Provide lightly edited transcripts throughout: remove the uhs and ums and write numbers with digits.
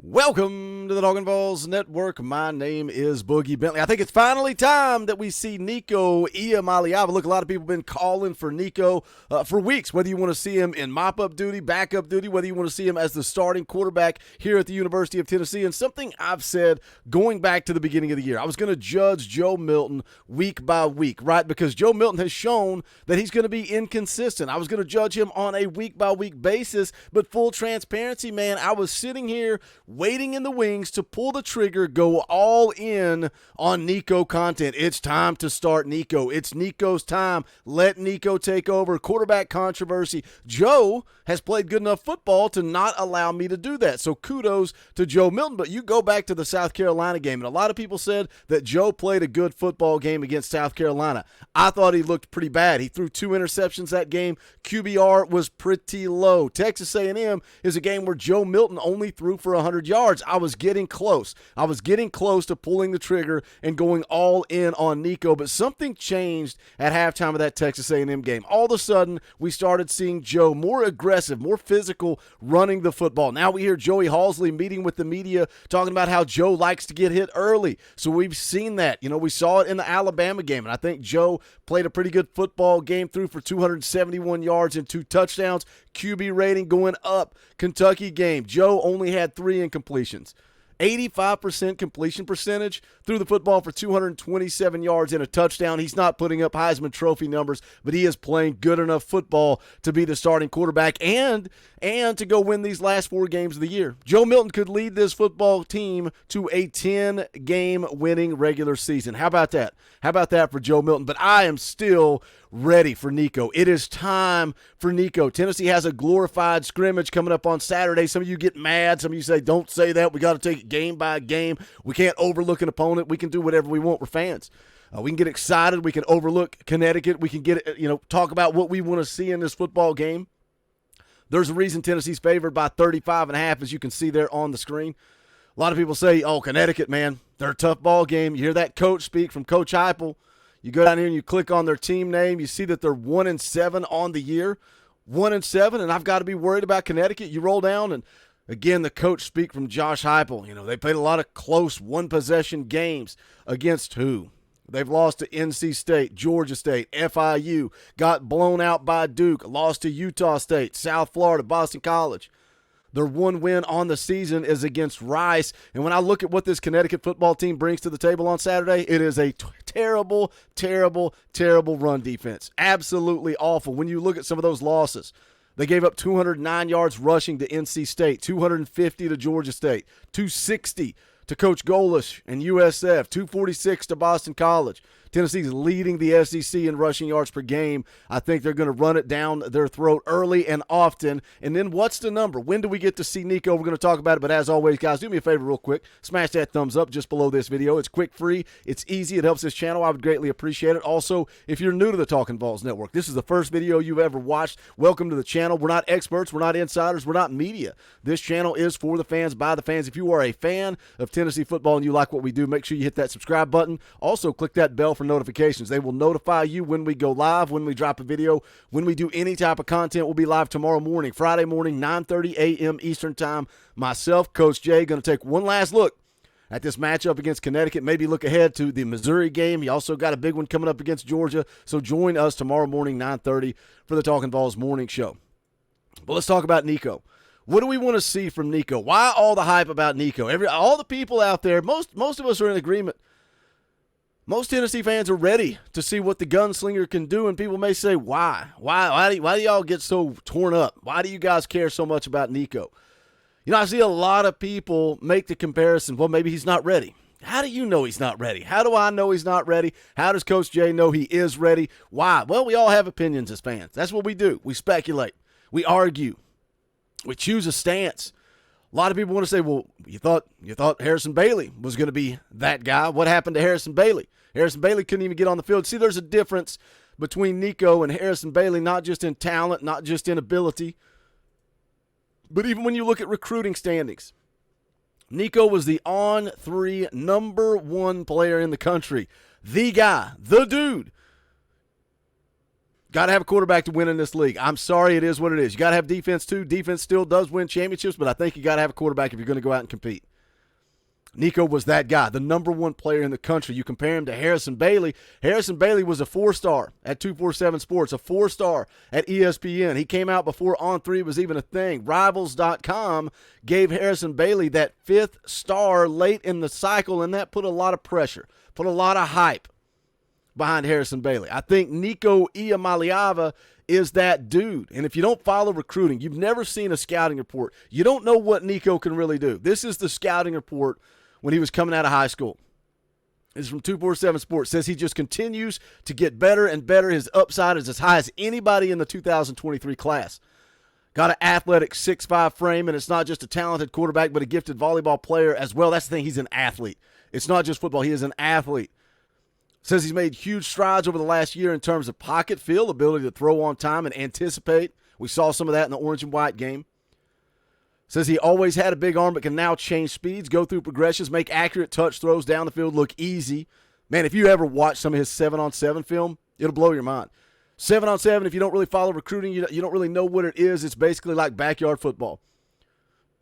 Welcome to the Talkin VAWLS Network. My name is Boogie Bentley. I think it's finally time that we see Nico Iamaleava. Look, a lot of people have been calling for Nico for weeks, whether you want to see him in mop-up duty, backup duty, whether you want to see him as the starting quarterback here at the University of Tennessee. And something I've said going back to the beginning of the year, I was going to judge Joe Milton week by week, right? Because Joe Milton has shown that he's going to be inconsistent. I was going to judge him on a week-by-week basis, but full transparency, man, I was sitting here waiting in the wings to pull the trigger, go all in on Nico content. It's time to start Nico. It's Nico's time. Let Nico take over. Quarterback controversy. Joe has played good enough football to not allow me to do that. So kudos to Joe Milton. But you go back to the South Carolina game, and a lot of people said that Joe played a good football game against South Carolina. I thought he looked pretty bad. He threw 2 interceptions that game. QBR was pretty low. Texas A&M is a game where Joe Milton only threw for 100 yards. I was getting close. I was getting close to pulling the trigger and going all in on Nico, but something changed at halftime of that Texas A&M game. All of a sudden, we started seeing Joe more aggressive, more physical, running the football. Now we hear Joey Halsley meeting with the media talking about how Joe likes to get hit early. So we've seen that. You know, we saw it in the Alabama game, and I think Joe played a pretty good football game, threw for 271 yards and 2 touchdowns. QB rating going up. Kentucky game, Joe only had 3 incompletions. 85% completion percentage, threw the football for 227 yards and a touchdown. He's not putting up Heisman Trophy numbers, but he is playing good enough football to be the starting quarterback and to go win these last 4 games of the year. Joe Milton could lead this football team to a 10-game winning regular season. How about that? How about that for Joe Milton? But I am still ready for Nico. It is time for Nico. Tennessee has a glorified scrimmage coming up on Saturday. Some of you get mad. Some of you say, don't say that. We got to take it game by game. We can't overlook an opponent. We can do whatever we want. We're fans. We can get excited. We can overlook Connecticut. We can get, talk about what we want to see in this football game. There's a reason Tennessee's favored by 35.5, as you can see there on the screen. A lot of people say, oh, Connecticut, man, they're a tough ball game. You hear that coach speak from Coach Heupel. You go down here and you click on their team name. You see that they're 1-7 on the year. 1-7, and I've got to be worried about Connecticut. You roll down, and again, the coach speak from Josh Heupel. You know, they played a lot of close one-possession games against who? They've lost to NC State, Georgia State, FIU, got blown out by Duke, lost to Utah State, South Florida, Boston College. Their one win on the season is against Rice. And when I look at what this Connecticut football team brings to the table on Saturday, it is a terrible, terrible, terrible run defense. Absolutely awful. When you look at some of those losses, they gave up 209 yards rushing to NC State, 250 to Georgia State, 260 to Coach Golish and USF, 246 to Boston College. Tennessee's leading the SEC in rushing yards per game. I think they're going to run it down their throat early and often. And then what's the number? When do we get to see Nico? We're going to talk about it. But as always, guys, do me a favor real quick. Smash that thumbs up just below this video. It's quick, free. It's easy. It helps this channel. I would greatly appreciate it. Also, if you're new to the Talkin VAWLS Network, this is the first video you've ever watched, welcome to the channel. We're not experts. We're not insiders. We're not media. This channel is for the fans, by the fans. If you are a fan of Tennessee football and you like what we do, make sure you hit that subscribe button. Also, click that bell for notifications. They will notify you when we go live, when we drop a video, when we do any type of content. We'll be live tomorrow morning, Friday morning, 9:30 a.m. Eastern Time. Myself, Coach Jay, going to take one last look at this matchup against Connecticut, maybe look ahead to the Missouri game. You also got a big one coming up against Georgia, so join us tomorrow morning, 9:30, for the Talkin VAWLS morning show. But let's talk about Nico. What do we want to see from Nico? Why all the hype about Nico? All the people out there, most of us are in agreement. Most Tennessee fans are ready to see what the gunslinger can do, and people may say, why? Why do y'all get so torn up? Why do you guys care so much about Nico? You know, I see a lot of people make the comparison, well, maybe he's not ready. How do you know he's not ready? How do I know he's not ready? How does Coach Jay know he is ready? Why? Well, we all have opinions as fans. That's what we do. We speculate. We argue. We choose a stance. A lot of people want to say, well, you thought Harrison Bailey was going to be that guy. What happened to Harrison Bailey? Harrison Bailey couldn't even get on the field. See, there's a difference between Nico and Harrison Bailey, not just in talent, not just in ability, but even when you look at recruiting standings. Nico was the on-3 number 1 player in the country. The guy, the dude. Got to have a quarterback to win in this league. I'm sorry, it is what it is. You got to have defense too. Defense still does win championships, but I think you got to have a quarterback if you're going to go out and compete. Nico was that guy, the number 1 player in the country. You compare him to Harrison Bailey. Harrison Bailey was a 4-star at 247 Sports, a 4-star at ESPN. He came out before On3 was even a thing. Rivals.com gave Harrison Bailey that 5th star late in the cycle, and that put a lot of pressure, put a lot of hype behind Harrison Bailey. I think Nico Iamaleava is that dude. And if you don't follow recruiting, you've never seen a scouting report, you don't know what Nico can really do. This is the scouting report when he was coming out of high school. This is from 247 Sports. Says he just continues to get better and better. His upside is as high as anybody in the 2023 class. Got an athletic 6'5" frame, and it's not just a talented quarterback, but a gifted volleyball player as well. That's the thing. He's an athlete. It's not just football. He is an athlete. Says he's made huge strides over the last year in terms of pocket feel, ability to throw on time and anticipate. We saw some of that in the orange and white game. Says he always had a big arm but can now change speeds, go through progressions, make accurate touch throws down the field look easy. Man, if you ever watch some of his 7-on-7 film, it'll blow your mind. 7-on-7, if you don't really follow recruiting, you don't really know what it is. It's basically like backyard football.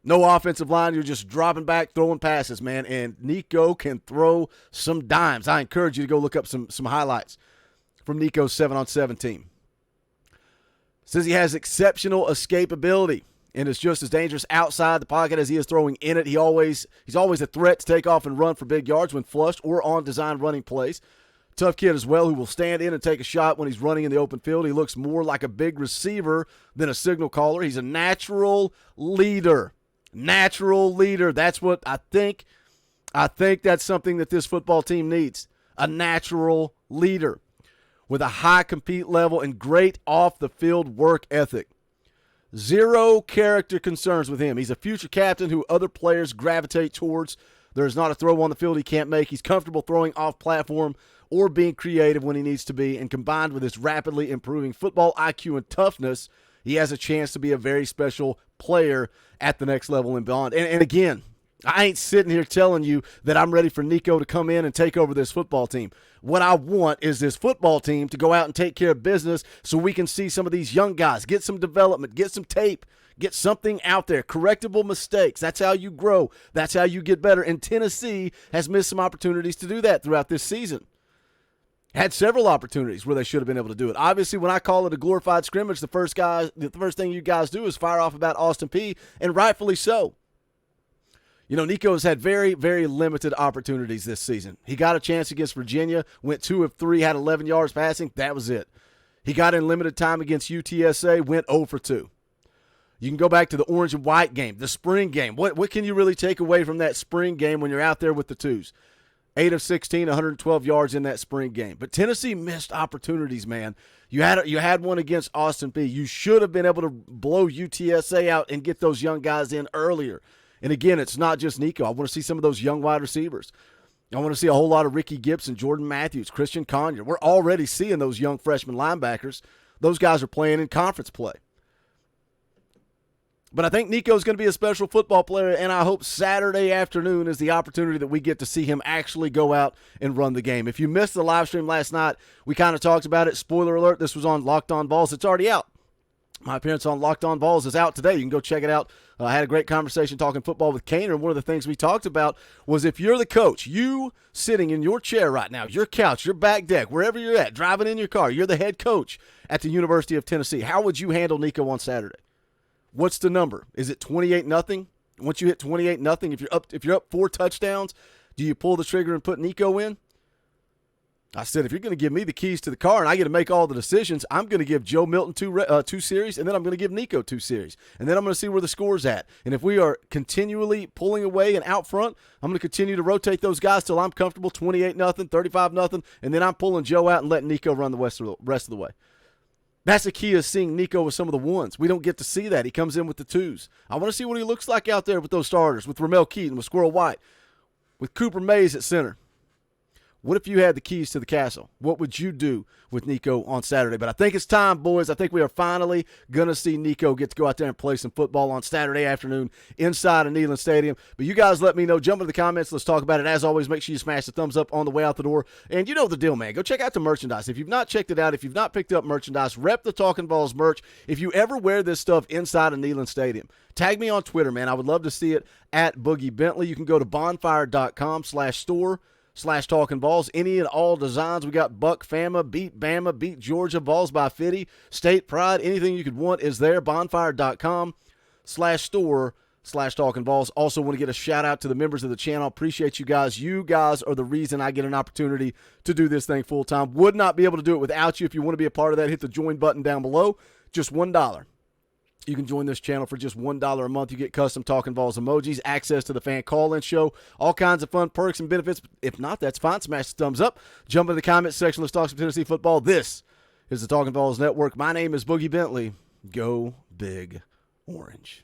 No offensive line. You're just dropping back, throwing passes, man. And Nico can throw some dimes. I encourage you to go look up some highlights from Nico's 7-on-7 team. Says he has exceptional escapability and is just as dangerous outside the pocket as he is throwing in it. He's always a threat to take off and run for big yards when flushed or on designed running plays. Tough kid as well, who will stand in and take a shot when he's running in the open field. He looks more like a big receiver than a signal caller. He's a natural leader. Natural leader. That's what I think. I think that's something that this football team needs. A natural leader with a high compete level and great off-the-field work ethic. Zero character concerns with him. He's a future captain who other players gravitate towards. There's not a throw on the field he can't make. He's comfortable throwing off platform or being creative when he needs to be. And combined with his rapidly improving football IQ and toughness, he has a chance to be a very special player at the next level and beyond. And again, I ain't sitting here telling you that I'm ready for Nico to come in and take over this football team. What I want is this football team to go out and take care of business so we can see some of these young guys, get some development, get some tape, get something out there, correctable mistakes. That's how you grow. That's how you get better. And Tennessee has missed some opportunities to do that throughout this season. Had several opportunities where they should have been able to do it. Obviously, when I call it a glorified scrimmage, the first thing you guys do is fire off about Austin Peay, and rightfully so. You know, Nico's had very, very limited opportunities this season. He got a chance against Virginia, went 2 of 3, had 11 yards passing. That was it. He got in limited time against UTSA, went 0 for 2. You can go back to the orange and white game, the spring game. What can you really take away from that spring game when you're out there with the twos? 8 of 16, 112 yards in that spring game. But Tennessee missed opportunities, man. You had one against Austin Peay. You should have been able to blow UTSA out and get those young guys in earlier. And again, it's not just Nico. I want to see some of those young wide receivers. I want to see a whole lot of Ricky Gibson, Jordan Matthews, Christian Conyer. We're already seeing those young freshman linebackers. Those guys are playing in conference play. But I think Nico's going to be a special football player, and I hope Saturday afternoon is the opportunity that we get to see him actually go out and run the game. If you missed the live stream last night, we kind of talked about it. Spoiler alert, this was on Locked On Vols. It's already out. My appearance on Locked On Vols is out today. You can go check it out. I had a great conversation talking football with Kaner, and one of the things we talked about was if you're the coach, you sitting in your chair right now, your couch, your back deck, wherever you're at, driving in your car, you're the head coach at the University of Tennessee. How would you handle Nico on Saturday? What's the number? Is it 28-0? Once you hit 28-0, if you're up 4 touchdowns, do you pull the trigger and put Nico in? I said, if you're going to give me the keys to the car and I get to make all the decisions, I'm going to give Joe Milton two series, and then I'm going to give Nico 2 series. And then I'm going to see where the score's at. And if we are continually pulling away and out front, I'm going to continue to rotate those guys till I'm comfortable, 28-0, 35-0, and then I'm pulling Joe out and letting Nico run the rest of the way. That's the key, is seeing Nico with some of the ones. We don't get to see that. He comes in with the twos. I want to see what he looks like out there with those starters, with Ramel Keaton, with Squirrel White, with Cooper Mays at center. What if you had the keys to the castle? What would you do with Nico on Saturday? But I think it's time, boys. I think we are finally going to see Nico get to go out there and play some football on Saturday afternoon inside of Neyland Stadium. But you guys let me know. Jump into the comments. Let's talk about it. As always, make sure you smash the thumbs up on the way out the door. And you know the deal, man. Go check out the merchandise. If you've not checked it out, if you've not picked up merchandise, rep the Talkin VAWLS merch. If you ever wear this stuff inside of Neyland Stadium, tag me on Twitter, man. I would love to see it at Boogie Bentley. You can go to bonfire.com/store/Talkin VAWLS. Any and all designs. We got Buck Fama, Beat Bama, Beat Georgia, Vols by Fitty, State Pride. Anything you could want is there. Bonfire.com/store/Talkin VAWLS. Also want to get a shout out to the members of the channel. Appreciate you guys. You guys are the reason I get an opportunity to do this thing full time. Would not be able to do it without you. If you want to be a part of that, hit the join button down below. Just $1. You can join this channel for just $1 a month. You get custom Talkin VAWLS emojis, access to the fan call-in show, all kinds of fun perks and benefits. If not, that's fine. Smash the thumbs up. Jump in the comments section. Let's talk some Tennessee football. This is the Talkin VAWLS Network. My name is Boogie Bentley. Go Big Orange.